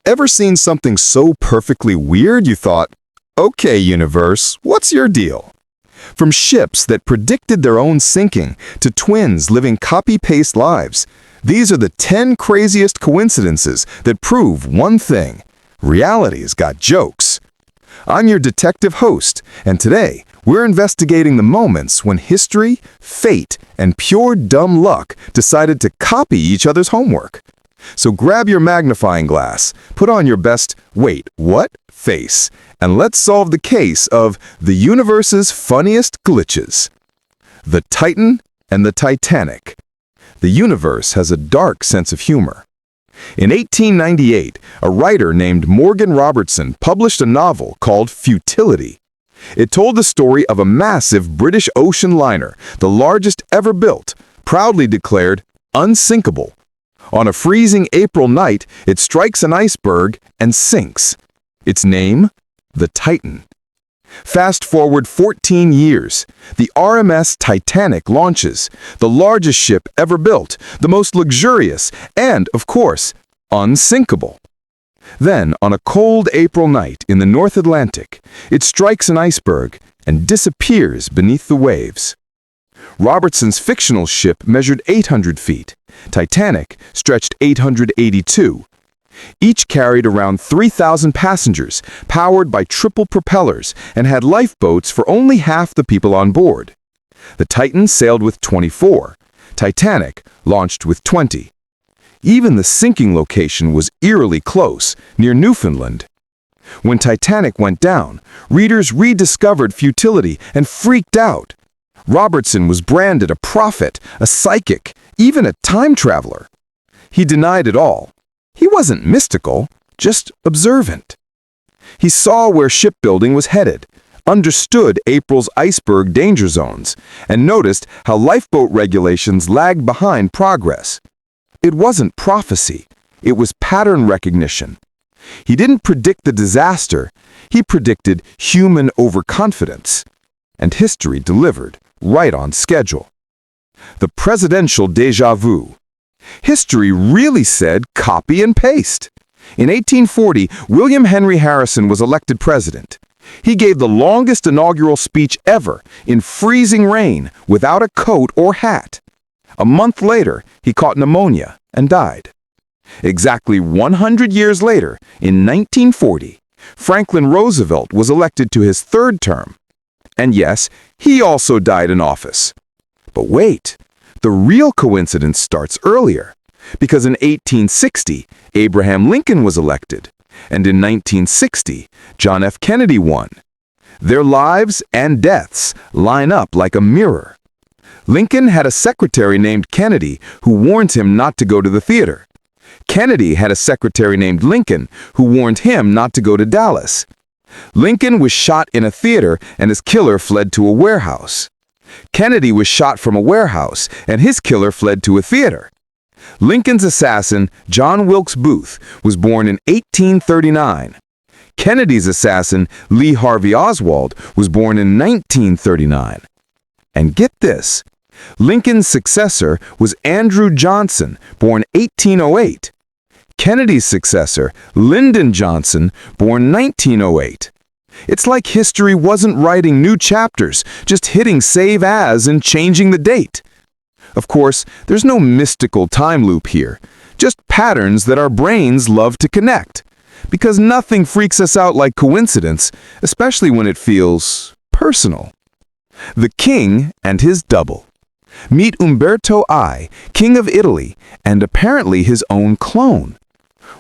Ever seen something so perfectly weird you thought, okay, universe, what's your deal? From ships that predicted their own sinking to twins living copy-paste lives, these are the 10 craziest coincidences that prove one thing: reality's got jokes. I'm your detective host, and today we're investigating the moments when history, fate, and pure dumb luck decided to copy each other's homework. So grab your magnifying glass, put on your best "wait, what?" face, and let's solve the case of the universe's funniest glitches. The Titan and the Titanic. The universe has a dark sense of humor. In 1898, a writer named Morgan Robertson published a novel called Futility. It told the story of a massive British ocean liner, the largest ever built, proudly declared unsinkable. On a freezing April night, it strikes an iceberg and sinks. Its name? The Titan. Fast forward 14 years, the RMS Titanic launches, the largest ship ever built, the most luxurious, and, of course, unsinkable. Then, on a cold April night in the North Atlantic, it strikes an iceberg and disappears beneath the waves. Robertson's fictional ship measured 800 feet. Titanic stretched 882. Each carried around 3,000 passengers, powered by triple propellers, and had lifeboats for only half the people on board. The Titan sailed with 24. Titanic launched with 20. Even the sinking location was eerily close, near Newfoundland. When Titanic went down, readers rediscovered Futility and freaked out. Robertson was branded a prophet, a psychic, even a time traveler. He denied it all. He wasn't mystical, just observant. He saw where shipbuilding was headed, understood April's iceberg danger zones, and noticed how lifeboat regulations lagged behind progress. It wasn't prophecy, it was pattern recognition. He didn't predict the disaster, he predicted human overconfidence. And history delivered, right on schedule. The presidential déjà vu. History really said copy and paste. In 1840, William Henry Harrison was elected president. He gave the longest inaugural speech ever, in freezing rain, without a coat or hat. A month later, he caught pneumonia and died. Exactly 100 years later, in 1940, Franklin Roosevelt was elected to his third term. And yes, he also died in office. But wait, the real coincidence starts earlier, because in 1860, Abraham Lincoln was elected, and in 1960, John F. Kennedy won. Their lives and deaths line up like a mirror. Lincoln had a secretary named Kennedy who warned him not to go to the theater. Kennedy had a secretary named Lincoln who warned him not to go to Dallas. Lincoln was shot in a theater and his killer fled to a warehouse. Kennedy was shot from a warehouse and his killer fled to a theater. Lincoln's assassin, John Wilkes Booth, was born in 1839. Kennedy's assassin, Lee Harvey Oswald, was born in 1939. And get this, Lincoln's successor was Andrew Johnson, born 1808. Kennedy's successor, Lyndon Johnson, born 1908. It's like history wasn't writing new chapters, just hitting save as and changing the date. Of course, there's no mystical time loop here, just patterns that our brains love to connect. Because nothing freaks us out like coincidence, especially when it feels personal. The King and his double. Meet Umberto I, King of Italy, and apparently his own clone.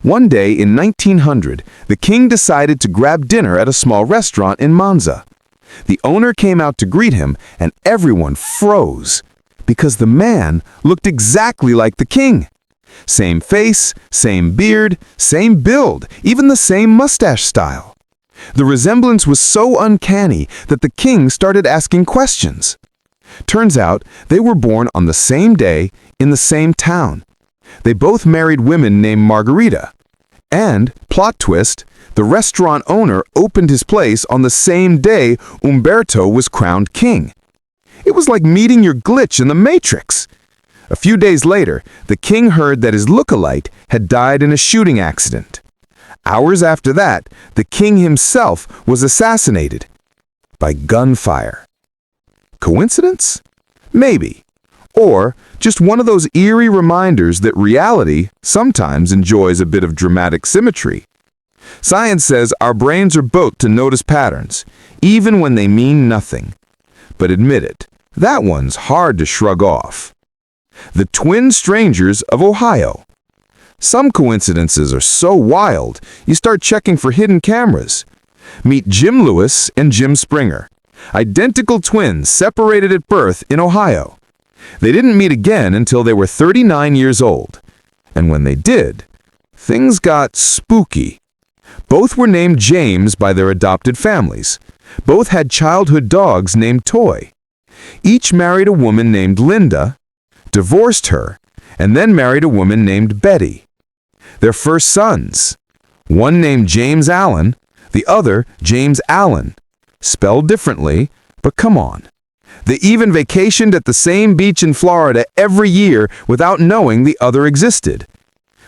One day in 1900, the king decided to grab dinner at a small restaurant in Monza. The owner came out to greet him, and everyone froze, because the man looked exactly like the king. Same face, same beard, same build, even the same mustache style. The resemblance was so uncanny that the king started asking questions. Turns out they were born on the same day in the same town. They both married women named Margarita. And, plot twist, the restaurant owner opened his place on the same day Umberto was crowned king. It was like meeting your glitch in the Matrix. A few days later, the king heard that his lookalike had died in a shooting accident. Hours after that, the king himself was assassinated by gunfire. Coincidence? Maybe. Or just one of those eerie reminders that reality sometimes enjoys a bit of dramatic symmetry. Science says our brains are built to notice patterns, even when they mean nothing. But admit it, that one's hard to shrug off. The twin strangers of Ohio. Some coincidences are so wild, you start checking for hidden cameras. Meet Jim Lewis and Jim Springer, identical twins separated at birth in Ohio. They didn't meet again until they were 39 years old. And when they did, things got spooky. Both were named James by their adopted families. Both had childhood dogs named Toy. Each married a woman named Linda, divorced her, and then married a woman named Betty. Their first sons, one named James Allen, the other James Allen, spelled differently, but come on. They even vacationed at the same beach in Florida every year without knowing the other existed.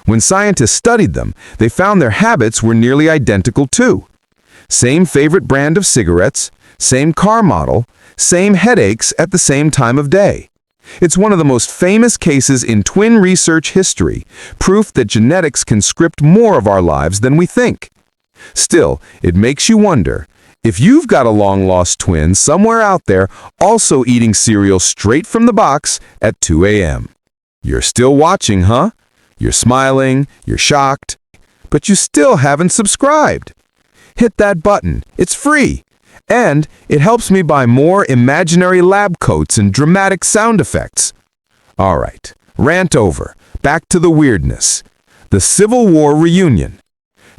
When scientists studied them, they found their habits were nearly identical too. Same favorite brand of cigarettes, same car model, same headaches at the same time of day. It's one of the most famous cases in twin research history, proof that genetics can script more of our lives than we think. Still, it makes you wonder, if you've got a long-lost twin somewhere out there also eating cereal straight from the box at 2 a.m. You're still watching, huh? You're smiling, you're shocked, but you still haven't subscribed. Hit that button. It's free. And it helps me buy more imaginary lab coats and dramatic sound effects. All right, rant over. Back to the weirdness. The Civil War reunion.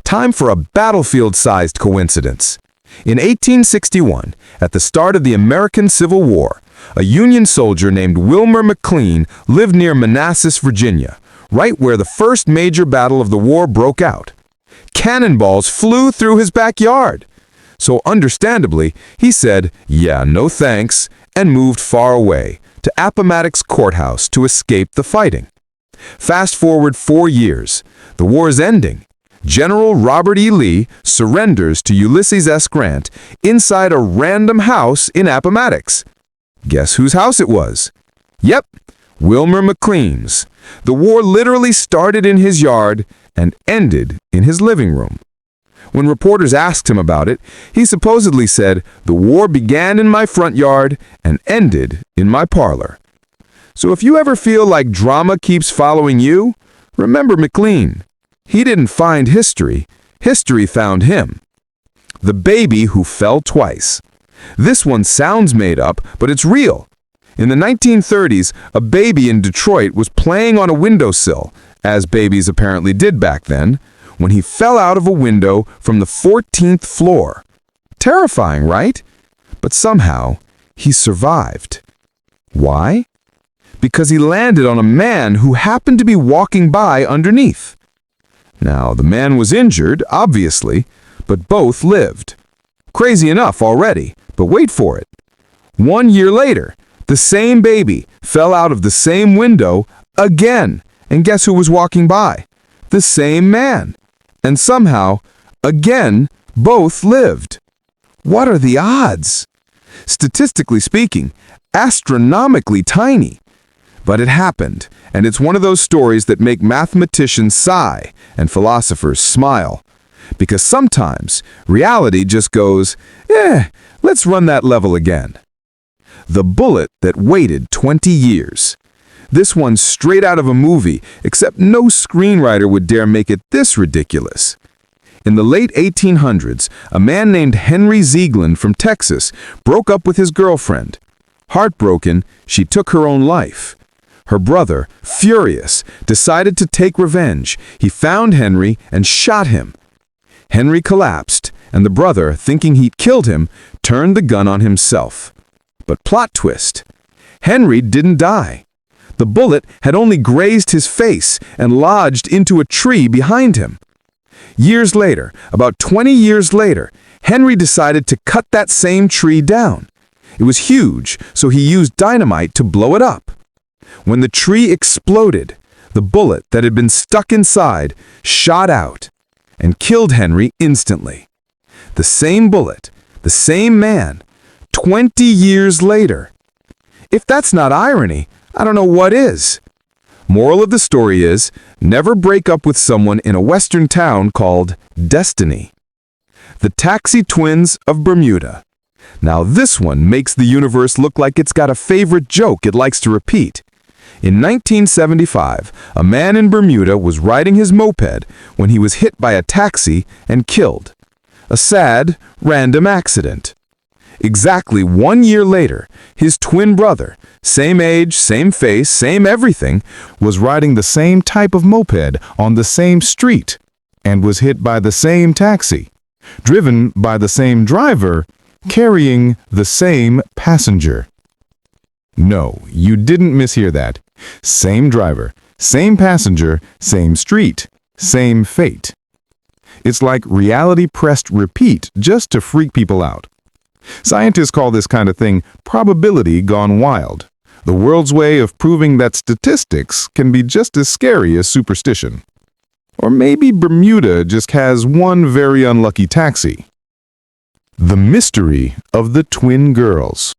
Time for a battlefield-sized coincidence. In 1861, at the start of the American Civil War, a Union soldier named Wilmer McLean lived near Manassas, Virginia, right where the first major battle of the war broke out. Cannonballs flew through his backyard. So understandably, he said, "Yeah, no thanks," and moved far away to Appomattox Courthouse to escape the fighting. Fast forward 4 years. The war is ending. General Robert E. Lee surrenders to Ulysses S. Grant inside a random house in Appomattox. Guess whose house it was? Yep, Wilmer McLean's. The war literally started in his yard and ended in his living room. When reporters asked him about it, he supposedly said, "The war began in my front yard and ended in my parlor." So if you ever feel like drama keeps following you, remember McLean. He didn't find history. History found him. The baby who fell twice. This one sounds made up, but it's real. In the 1930s, a baby in Detroit was playing on a windowsill, as babies apparently did back then, when he fell out of a window from the 14th floor. Terrifying, right? But somehow, he survived. Why? Because he landed on a man who happened to be walking by underneath. Now, the man was injured, obviously, but both lived. Crazy enough already, but wait for it. 1 year later, the same baby fell out of the same window again, and guess who was walking by? The same man. And somehow, again, both lived. What are the odds? Statistically speaking, astronomically tiny. But it happened, and it's one of those stories that make mathematicians sigh and philosophers smile. Because sometimes reality just goes, let's run that level again. The bullet that waited 20 years. This one's straight out of a movie, except no screenwriter would dare make it this ridiculous. In the late 1800s, a man named Henry Ziegland from Texas broke up with his girlfriend. Heartbroken, she took her own life. Her brother, furious, decided to take revenge. He found Henry and shot him. Henry collapsed, and the brother, thinking he'd killed him, turned the gun on himself. But plot twist, Henry didn't die. The bullet had only grazed his face and lodged into a tree behind him. Years later, about 20 years later, Henry decided to cut that same tree down. It was huge, so he used dynamite to blow it up. When the tree exploded, the bullet that had been stuck inside shot out. and killed Henry instantly. The same bullet, the same man, 20 years later. If that's not irony, I don't know what is. Moral of the story is, never break up with someone in a western town called Destiny. The Taxi Twins of Bermuda. Now this one makes the universe look like it's got a favorite joke it likes to repeat. In 1975, a man in Bermuda was riding his moped when he was hit by a taxi and killed. A sad, random accident. Exactly 1 year later, his twin brother, same age, same face, same everything, was riding the same type of moped on the same street and was hit by the same taxi, driven by the same driver, carrying the same passenger. No, you didn't mishear that. Same driver, same passenger, same street, same fate. It's like reality pressed repeat just to freak people out. Scientists call this kind of thing probability gone wild, the world's way of proving that statistics can be just as scary as superstition. Or maybe Bermuda just has one very unlucky taxi. The mystery of the twin girls.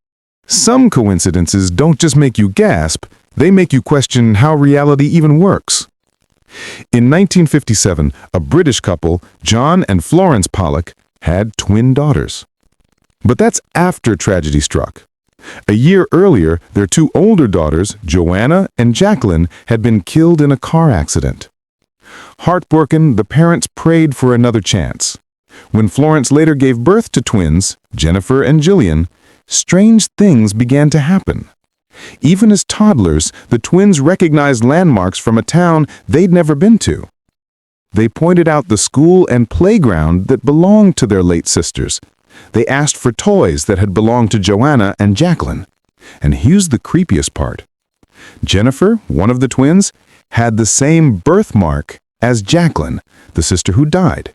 Some coincidences don't just make you gasp, they make you question how reality even works. In 1957, a British couple, John and Florence Pollock, had twin daughters. But that's after tragedy struck. A year earlier, their two older daughters, Joanna and Jacqueline, had been killed in a car accident. Heartbroken, the parents prayed for another chance. When Florence later gave birth to twins, Jennifer and Jillian, strange things began to happen. Even as toddlers, the twins recognized landmarks from a town they'd never been to. They pointed out the school and playground that belonged to their late sisters. They asked for toys that had belonged to Joanna and Jacqueline. And here's the creepiest part. Jennifer, one of the twins, had the same birthmark as Jacqueline, the sister who died.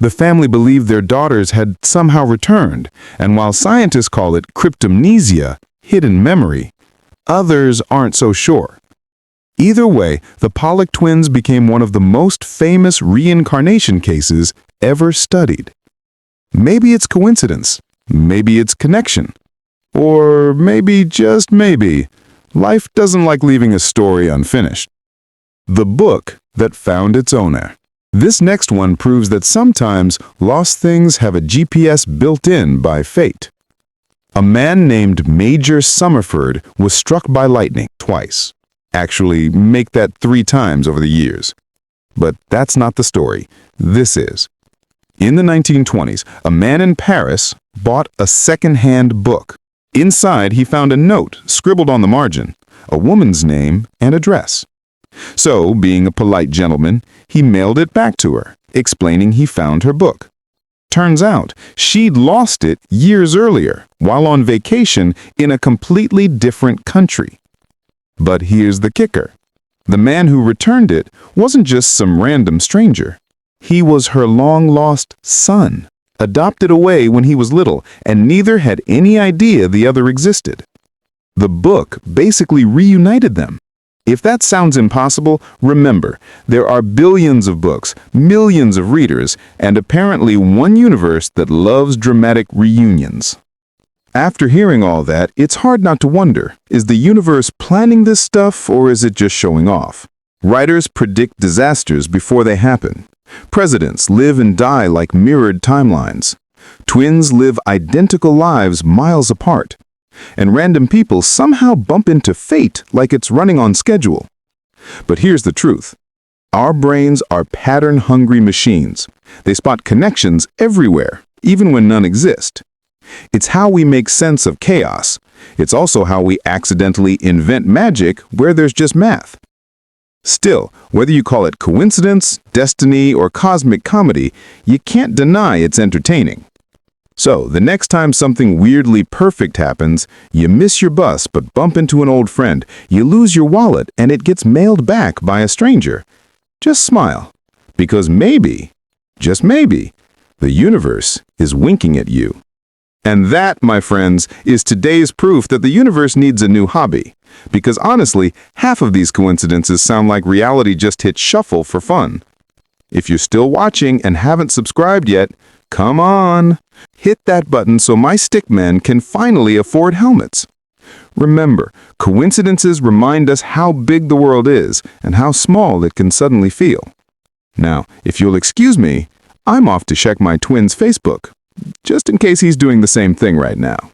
The family believed their daughters had somehow returned, and while scientists call it cryptomnesia, hidden memory, others aren't so sure. Either way, the Pollock twins became one of the most famous reincarnation cases ever studied. Maybe it's coincidence, maybe it's connection, or maybe, just maybe, life doesn't like leaving a story unfinished. The book that found its owner. This next one proves that sometimes lost things have a GPS built in by fate. A man named Major Summerford was struck by lightning twice. Actually, make that 3 times over the years. But that's not the story. This is. In the 1920s, a man in Paris bought a second-hand book. Inside, he found a note scribbled on the margin, a woman's name and address. So, being a polite gentleman, he mailed it back to her, explaining he found her book. Turns out, she'd lost it years earlier, while on vacation in a completely different country. But here's the kicker. The man who returned it wasn't just some random stranger. He was her long-lost son, adopted away when he was little, and neither had any idea the other existed. The book basically reunited them. If that sounds impossible, remember, there are billions of books, millions of readers, and apparently one universe that loves dramatic reunions. After hearing all that, it's hard not to wonder, is the universe planning this stuff or is it just showing off? Writers predict disasters before they happen. Presidents live and die like mirrored timelines. Twins live identical lives miles apart. And random people somehow bump into fate like it's running on schedule. But here's the truth. Our brains are pattern-hungry machines. They spot connections everywhere, even when none exist. It's how we make sense of chaos. It's also how we accidentally invent magic where there's just math. Still, whether you call it coincidence, destiny, or cosmic comedy, you can't deny it's entertaining. So, the next time something weirdly perfect happens, you miss your bus but bump into an old friend, you lose your wallet and it gets mailed back by a stranger, just smile. Because maybe, just maybe, the universe is winking at you. And that, my friends, is today's proof that the universe needs a new hobby. Because honestly, half of these coincidences sound like reality just hit shuffle for fun. If you're still watching and haven't subscribed yet, come on! Hit that button so my stickmen can finally afford helmets. Remember, coincidences remind us how big the world is and how small it can suddenly feel. Now, if you'll excuse me, I'm off to check my twin's Facebook, just in case he's doing the same thing right now.